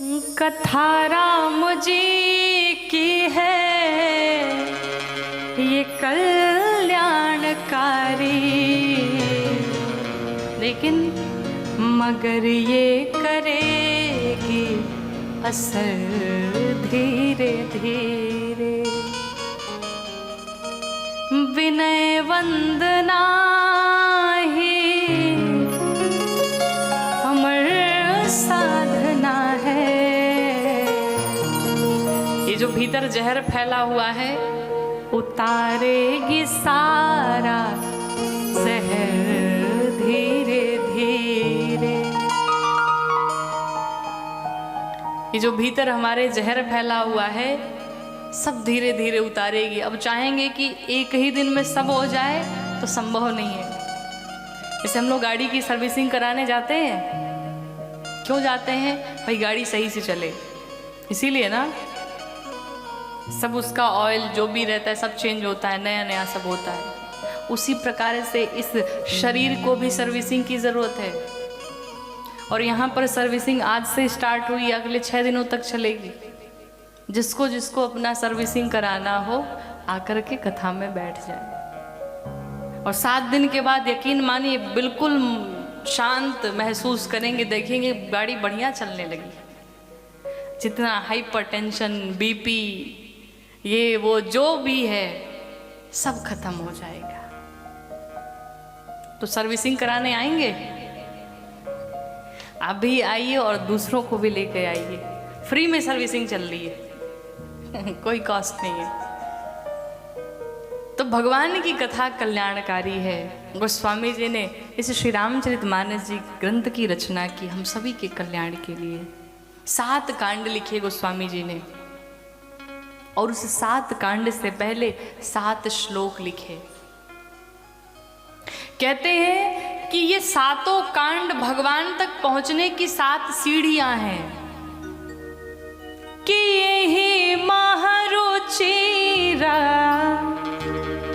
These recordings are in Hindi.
कथा राम जी की है ये कल्याणकारी, लेकिन मगर ये करेगी असर धीरे धीरे। विनय वंदना ही अमर साधना है। ये जो भीतर जहर फैला हुआ है उतारेगी सारा जहर धीरे धीरे। ये जो भीतर हमारे जहर फैला हुआ है सब धीरे धीरे उतारेगी। अब चाहेंगे कि एक ही दिन में सब हो जाए तो संभव नहीं है। जैसे हम लोग गाड़ी की सर्विसिंग कराने जाते हैं, क्यों जाते हैं भाई? गाड़ी सही से चले, इसीलिए ना। सब उसका ऑयल जो भी रहता है सब चेंज होता है, नया नया सब होता है। उसी प्रकार से इस शरीर को भी सर्विसिंग की ज़रूरत है। और यहाँ पर सर्विसिंग आज से स्टार्ट हुई, अगले 6 दिनों तक चलेगी। जिसको जिसको अपना सर्विसिंग कराना हो आकर के कथा में बैठ जाए। और 7 दिन के बाद यकीन मानिए बिल्कुल शांत महसूस करेंगे, देखेंगे गाड़ी बढ़िया चलने लगी। जितना हाइपरटेंशन, बीपी, ये वो जो भी है सब खत्म हो जाएगा। तो सर्विसिंग कराने आएंगे, आप भी आइए और दूसरों को भी लेके आइए। फ्री में सर्विसिंग चल रही है कोई कॉस्ट नहीं है। तो भगवान की कथा कल्याणकारी है। गोस्वामी जी ने इस श्री रामचरितमानस जी ग्रंथ की रचना की हम सभी के कल्याण के लिए। 7 कांड लिखे गोस्वामी जी ने, और उस 7 कांड से पहले 7 श्लोक लिखे। कहते हैं कि ये 7 कांड भगवान तक पहुंचने की 7 सीढ़ियां हैं। कि यही महारुचिरा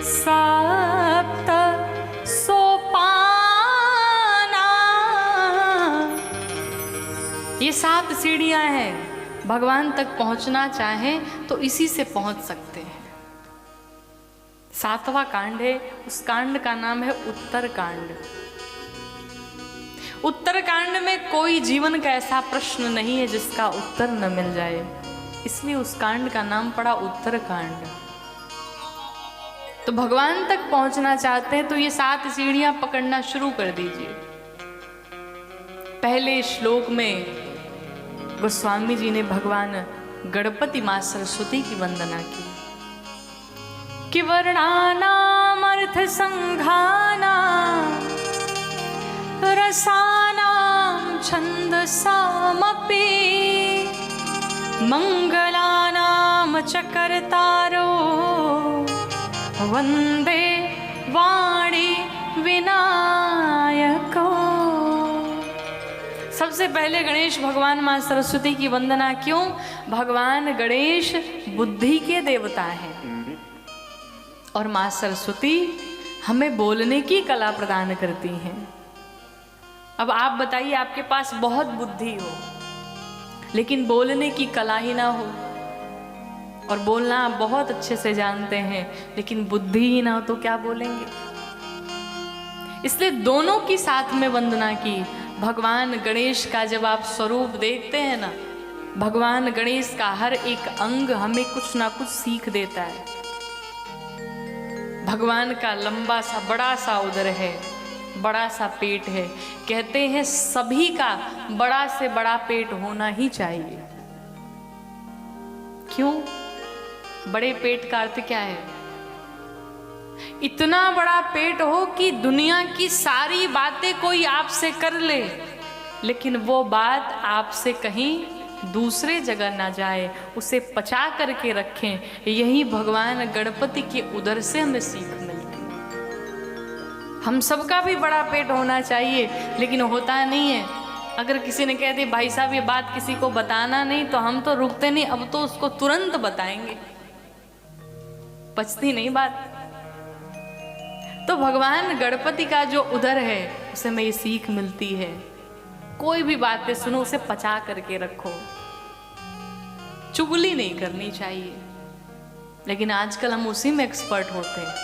सप्त सोपाना, ये 7 सीढ़ियां हैं। भगवान तक पहुंचना चाहें तो इसी से पहुंच सकते हैं। 7वां कांड है, उस कांड का नाम है उत्तर कांड। उत्तर कांड में कोई जीवन का ऐसा प्रश्न नहीं है जिसका उत्तर न मिल जाए, इसलिए उस कांड का नाम पड़ा उत्तर कांड। तो भगवान तक पहुंचना चाहते हैं तो ये 7 सीढ़ियां पकड़ना शुरू कर दीजिए। पहले श्लोक में गोस्वामी जी ने भगवान गणपति मां सरस्वती की वंदना की कि वर्णानाम अर्थ संघाना रसानाम छंदसामपि मंगलानाम च कर्तारो वंदे वाणी विनायको। सबसे पहले गणेश भगवान मां सरस्वती की वंदना क्यों? भगवान गणेश बुद्धि के देवता हैं और मां सरस्वती हमें बोलने की कला प्रदान करती हैं। अब आप बताइए, आपके पास बहुत बुद्धि हो लेकिन बोलने की कला ही ना हो, और बोलना आप बहुत अच्छे से जानते हैं लेकिन बुद्धि ही ना हो तो क्या बोलेंगे? इसलिए दोनों की साथ में वंदना की। भगवान गणेश का जब आप स्वरूप देखते हैं ना, भगवान गणेश का हर एक अंग हमें कुछ ना कुछ सीख देता है। भगवान का लंबा सा बड़ा सा उदर है, बड़ा सा पेट है। कहते हैं सभी का बड़ा से बड़ा पेट होना ही चाहिए। क्यों? बड़े पेट का अर्थ क्या है? इतना बड़ा पेट हो कि दुनिया की सारी बातें कोई आपसे कर ले, लेकिन वो बात आपसे कहीं दूसरे जगह ना जाए, उसे पचा करके रखें। यही भगवान गणपति के उदर से हमें सीख मिलती है। हम सबका भी बड़ा पेट होना चाहिए लेकिन होता नहीं है। अगर किसी ने कह दी भाई साहब ये बात किसी को बताना नहीं, तो हम तो रुकते नहीं, अब तो उसको तुरंत बताएंगे, पचती नहीं बात। तो भगवान गणपति का जो उदर है उसे हमें ये सीख मिलती है, कोई भी बातें सुनो उसे पचा करके रखो। चुगली नहीं करनी चाहिए, लेकिन आजकल हम उसी में एक्सपर्ट होते हैं।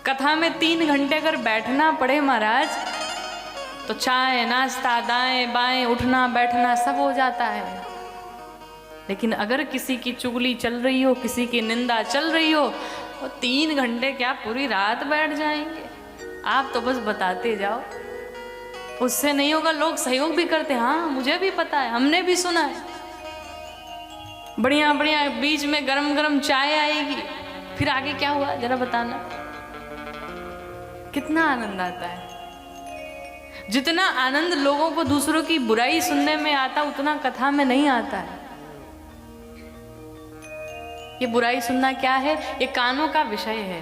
कथा में 3 घंटे अगर बैठना पड़े महाराज, तो चाय नाश्ता दाएं बाएं उठना बैठना सब हो जाता है। लेकिन अगर किसी की चुगली चल रही हो, किसी की निंदा चल रही हो, तो 3 घंटे क्या पूरी रात बैठ जाएंगे। आप तो बस बताते जाओ, उससे नहीं होगा। लोग सहयोग भी करते, हाँ मुझे भी पता है, हमने भी सुना है। बढ़िया बढ़िया बीच में गरम गरम चाय आएगी, फिर आगे क्या हुआ जरा बताना। कितना आनंद आता है। जितना आनंद लोगों को दूसरों की बुराई सुनने में आता, उतना कथा में नहीं आता है। ये बुराई सुनना क्या है? ये कानों का विषय है,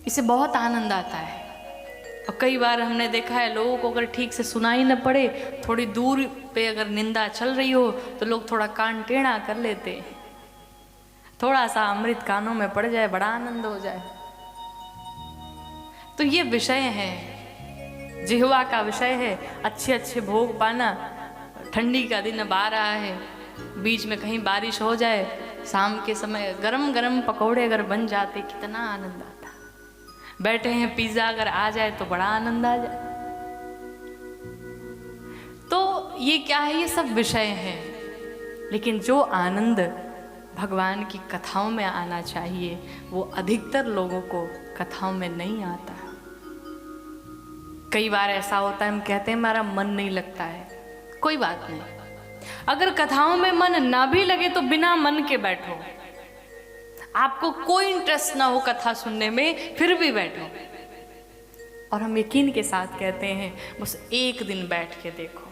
इसे बहुत आनंद आता है। और कई बार हमने देखा है लोगों को अगर ठीक से सुनाई न पड़े, थोड़ी दूर पे अगर निंदा चल रही हो, तो लोग थोड़ा कान टेढ़ा कर लेते। थोड़ा सा अमृत कानों में पड़ जाए, बड़ा आनंद हो जाए। तो ये विषय है, जिह्वा का विषय है। अच्छे अच्छे भोग पाना। ठंडी का दिन अब आ रहा है, बीच में कहीं बारिश हो जाए, शाम के समय गरम गरम पकौड़े अगर बन जाते, कितना आनंद आता। बैठे हैं, पिज्जा अगर आ जाए तो बड़ा आनंद आ जाए। तो ये क्या है? ये सब विषय हैं। लेकिन जो आनंद भगवान की कथाओं में आना चाहिए, वो अधिकतर लोगों को कथाओं में नहीं आता। कई बार ऐसा होता है, हम कहते हैं हमारा मन नहीं लगता है। कोई बात नहीं, अगर कथाओं में मन ना भी लगे तो बिना मन के बैठो। आपको कोई इंटरेस्ट ना हो कथा सुनने में, फिर भी बैठो। और हम यकीन के साथ कहते हैं, बस एक दिन बैठ के देखो,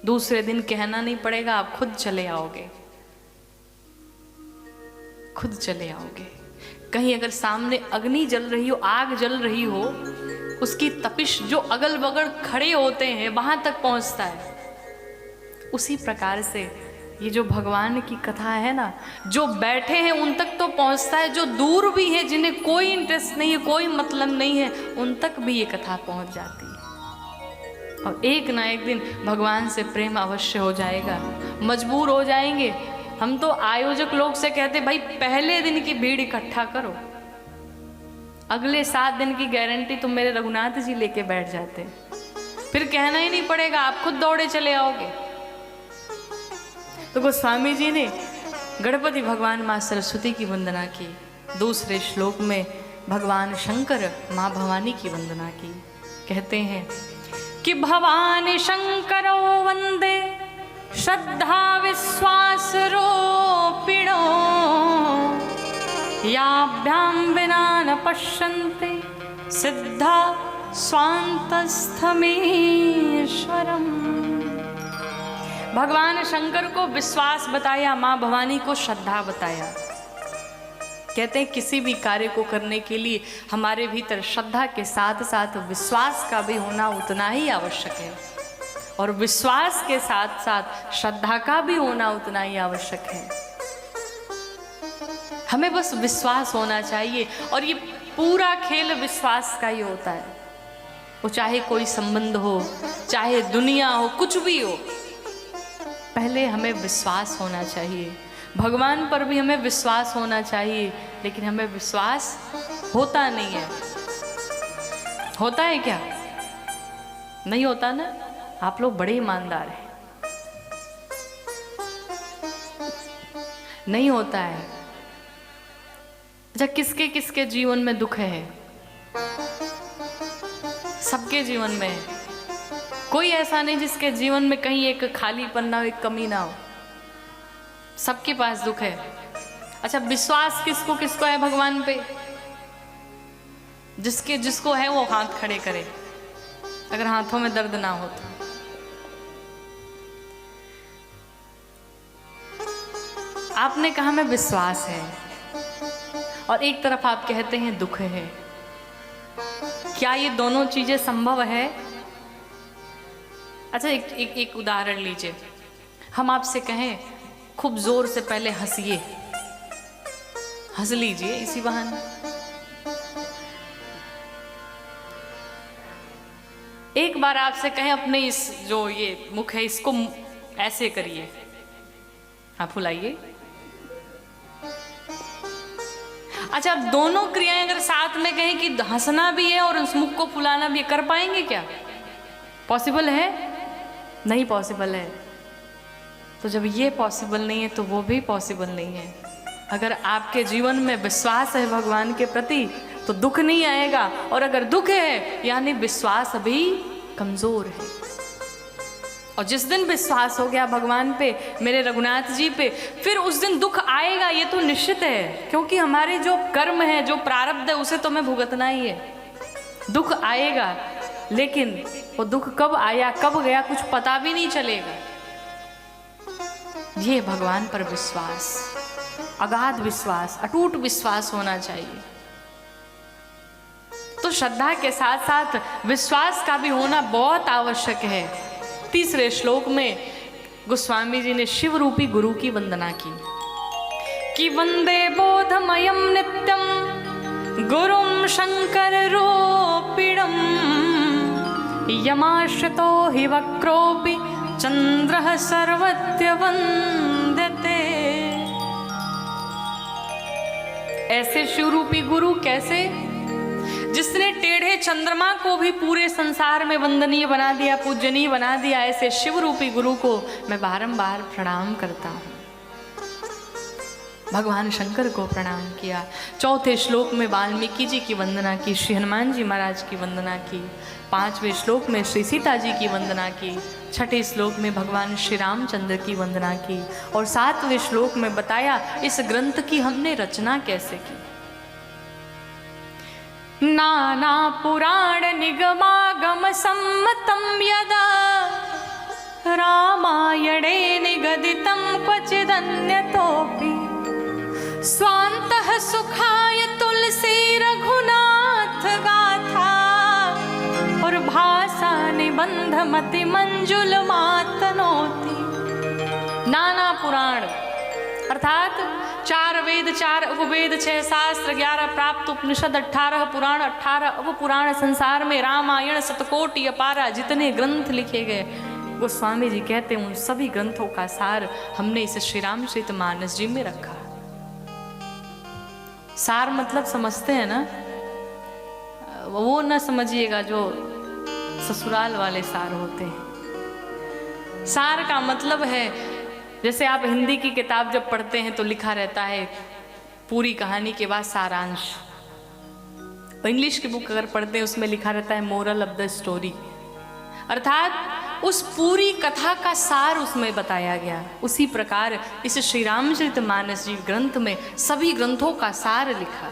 दूसरे दिन कहना नहीं पड़ेगा, आप खुद चले आओगे, खुद चले आओगे। कहीं अगर सामने अग्नि जल रही हो, आग जल रही हो, उसकी तपिश जो अगल बगल खड़े होते हैं वहां तक पहुंचता है। उसी प्रकार से ये जो भगवान की कथा है ना, जो बैठे हैं उन तक तो पहुंचता है, जो दूर भी है, जिन्हें कोई इंटरेस्ट नहीं है, कोई मतलब नहीं है, उन तक भी ये कथा पहुंच जाती है। और एक ना एक दिन भगवान से प्रेम अवश्य हो जाएगा, मजबूर हो जाएंगे। हम तो आयोजक लोग से कहते, भाई पहले दिन की भीड़ इकट्ठा करो, अगले 7 दिन की गारंटी तुम मेरे रघुनाथ जी लेके बैठ जाते, फिर कहना ही नहीं पड़ेगा, आप खुद दौड़े चले आओगे। तो गोस्वामी जी ने गणपति भगवान माँ सरस्वती की वंदना की, दूसरे श्लोक में भगवान शंकर माँ भवानी की वंदना की। कहते हैं कि भवानी शंकरो वंदे श्रद्धा विश्वास रूपिणो, याभ्यां विना न पश्यन्ते सिद्धा स्वान्तस्थमीश्वरम्। भगवान शंकर को विश्वास बताया, माँ भवानी को श्रद्धा बताया। कहते हैं किसी भी कार्य को करने के लिए हमारे भीतर श्रद्धा के साथ साथ विश्वास का भी होना उतना ही आवश्यक है, और विश्वास के साथ साथ श्रद्धा का भी होना उतना ही आवश्यक है। हमें बस विश्वास होना चाहिए, और ये पूरा खेल विश्वास का ही होता है। वो चाहे कोई संबंध हो, चाहे दुनिया हो, कुछ भी हो, पहले हमें विश्वास होना चाहिए। भगवान पर भी हमें विश्वास होना चाहिए, लेकिन हमें विश्वास होता नहीं है। होता है क्या? नहीं होता ना। आप लोग बड़े ईमानदार हैं। नहीं होता है। अच्छा, किसके किसके जीवन में दुख है? सबके जीवन में है। कोई ऐसा नहीं जिसके जीवन में कहीं एक खालीपन ना हो, एक कमी ना हो। सबके पास दुख है। अच्छा, विश्वास किसको किसको है भगवान पे? जिसको है वो हाथ खड़े करे, अगर हाथों में दर्द ना हो तो। आपने कहा में विश्वास है, और एक तरफ आप कहते हैं दुख है। क्या ये दोनों चीजें संभव है? अच्छा, एक उदाहरण लीजिए। हम आपसे कहें खूब जोर से पहले हंसिए, हंस लीजिए इसी बहाने। एक बार आपसे कहें अपने इस जो ये मुख है इसको ऐसे करिए, आप फुलाइए। अच्छा, अब दोनों क्रियाएं अगर साथ में कहें कि हंसना भी है और उस मुख को फुलाना भी है, कर पाएंगे क्या? पॉसिबल है? नहीं पॉसिबल है। तो जब ये पॉसिबल नहीं है तो वो भी पॉसिबल नहीं है। अगर आपके जीवन में विश्वास है भगवान के प्रति तो दुख नहीं आएगा, और अगर दुख है यानी विश्वास अभी कमजोर है। और जिस दिन विश्वास हो गया भगवान पे, मेरे रघुनाथ जी पे, फिर उस दिन दुख आएगा, ये तो निश्चित है। क्योंकि हमारे जो कर्म है, जो प्रारब्ध है, उसे तो हमें भुगतना ही है। दुख आएगा, लेकिन वो दुख कब आया कब गया कुछ पता भी नहीं चलेगा। ये भगवान पर विश्वास, अगाध विश्वास, अटूट विश्वास होना चाहिए। तो श्रद्धा के साथ साथ विश्वास का भी होना बहुत आवश्यक है। तीसरे श्लोक में गोस्वामी जी ने शिव रूपी गुरु की वंदना की कि वंदे बोधमयम नित्यम गुरुम शंकर रूपिणम यमाश्रितो हि वक्रोपि चंद्रः सर्वत्र वंदते। ऐसे शिवरूपी गुरु कैसे? जिसने टेढ़े चंद्रमा को भी पूरे संसार में वंदनीय बना दिया, पूजनीय बना दिया। ऐसे शिवरूपी गुरु को मैं बारंबार प्रणाम करता हूँ। भगवान शंकर को प्रणाम किया। चौथे श्लोक में वाल्मीकि जी की वंदना की, श्री हनुमान जी महाराज की वंदना की। पांचवें श्लोक में श्री सीता जी की वंदना की। छठे श्लोक में भगवान श्री रामचंद्र की वंदना की। और सातवें श्लोक में बताया इस ग्रंथ की हमने रचना कैसे की। नाना पुराण निगमागम सम्मतम यदा रामायणे निगदितं क्वचिदन्यतोऽपि स्वान्तः सुखाय तुलसी रघुनाथ गाथा और भाषा निबंध मति मंजुल मातनोति। नाना पुराण अर्थात 4 वेद, 4 उपवेद, 6 शास्त्र, 11 प्राप्त उपनिषद, 18 पुराण, 18 उपपुराण, संसार में रामायण, शतकोटि अपारा जितने ग्रंथ लिखे गए, गोस्वामी जी कहते हैं उन सभी ग्रंथों का सार हमने इस श्री रामचरितमानस जी में रखा। सार मतलब समझते हैं ना, वो न समझिएगा जो ससुराल वाले सार होते हैं। सार का मतलब है, जैसे आप हिंदी की किताब जब पढ़ते हैं तो लिखा रहता है पूरी कहानी के बाद सारांश। इंग्लिश की बुक अगर पढ़ते हैं उसमें लिखा रहता है मोरल ऑफ द स्टोरी, अर्थात उस पूरी कथा का सार उसमें बताया गया। उसी प्रकार इस श्री रामचरितमानस जी ग्रंथ में सभी ग्रंथों का सार लिखा।